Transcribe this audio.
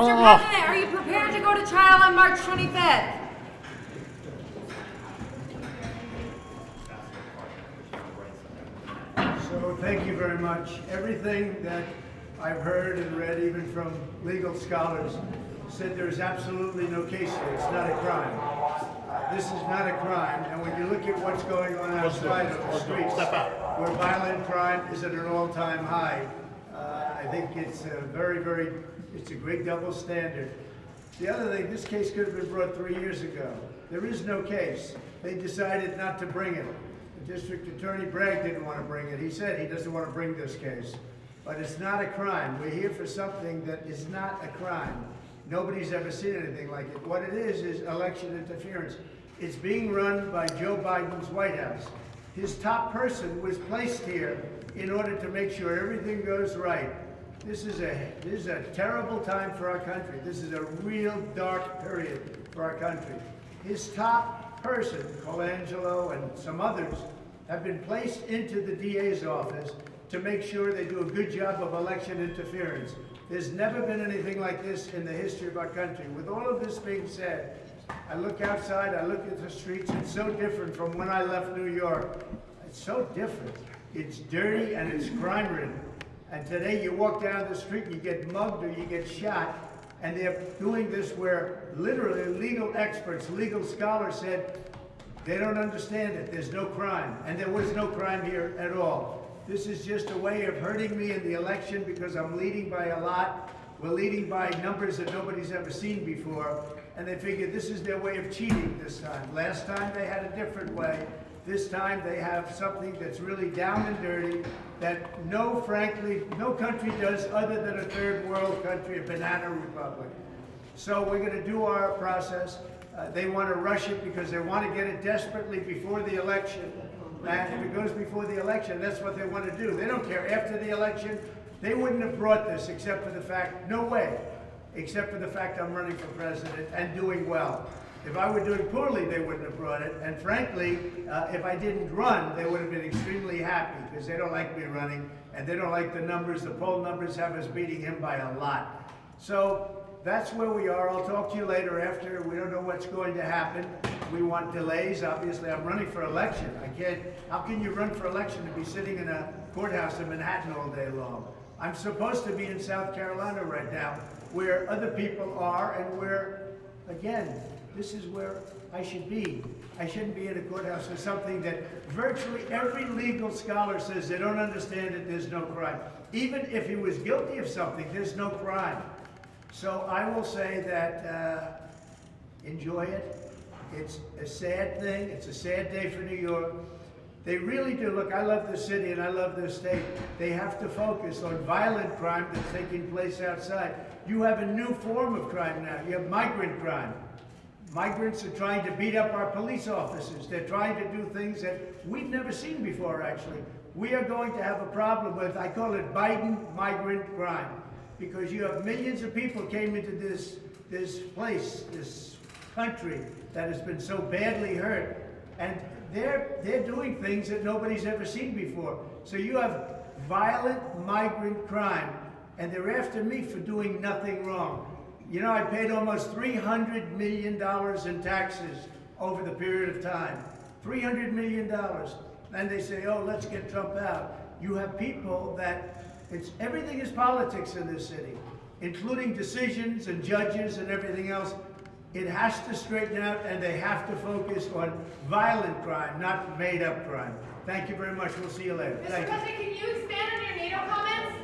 President, are you prepared to go to trial on March 25th? So thank you very much. Everything that I've heard and read, even from legal scholars, said there's absolutely no case here. It's not a crime. This is not a crime. And when you look at what's going on outside of the streets, where violent crime is at an all-time high, I think it's it's a great double standard. The other thing, this case could have been brought 3 years ago. There is no case. They decided not to bring it. The district attorney Bragg didn't want to bring it. He said he doesn't want to bring this case. But it's not a crime. We're here for something that is not a crime. Nobody's ever seen anything like it. What it is election interference. It's being run by Joe Biden's White House. His top person was placed here in order to make sure everything goes right. This is a terrible time for our country. This is a real dark period for our country. His top person, Colangelo and some others, have been placed into the DA's office to make sure they do a good job of election interference. There's never been anything like this in the history of our country. With all of this being said, I look outside, I look at the streets, it's so different from when I left New York. It's so different. It's dirty and it's crime-ridden. And today you walk down the street, you get mugged or you get shot, and they're doing this where literally legal experts, legal scholars said they don't understand it. There's no crime, and there was no crime here at all. This is just a way of hurting me in the election because I'm leading by a lot. We're leading by numbers that nobody's ever seen before, and they figured this is their way of cheating this time. Last time they had a different way. This time they have something that's really down and dirty that frankly, no country does other than a third world country, a banana republic. So we're going to do our process. They want to rush it because they want to get it desperately before the election. And if it goes before the election, that's what they want to do. They don't care. After the election, they wouldn't have brought this except for the fact, no way, except for the fact I'm running for president and doing well. If I were doing poorly, they wouldn't have brought it. And frankly, if I didn't run, they would have been extremely happy because they don't like me running and they don't like the numbers. The poll numbers have us beating him by a lot. So that's where we are. I'll talk to you later after. We don't know what's going to happen. We want delays. Obviously, I'm running for election. How can you run for election and be sitting in a courthouse in Manhattan all day long? I'm supposed to be in South Carolina right now where other people are and where, again, this is where I should be. I shouldn't be in a courthouse for something that virtually every legal scholar says they don't understand it, there's no crime. Even if he was guilty of something, there's no crime. So I will say that enjoy it. It's a sad thing. It's a sad day for New York. They really do. Look, I love this city and I love this state. They have to focus on violent crime that's taking place outside. You have a new form of crime now. You have migrant crime. Migrants are trying to beat up our police officers. They're trying to do things that we've never seen before, actually. We are going to have a problem with, I call it Biden migrant crime, because you have millions of people came into this place, this country that has been so badly hurt, and they're doing things that nobody's ever seen before. So you have violent migrant crime, and they're after me for doing nothing wrong. You know, I paid almost $300 million in taxes over the period of time. $300 million. And they say, oh, let's get Trump out. You have people that, everything is politics in this city, including decisions and judges and everything else. It has to straighten out, and they have to focus on violent crime, not made-up crime. Thank you very much. We'll see you later. Mr. President, can you expand on your NATO comments?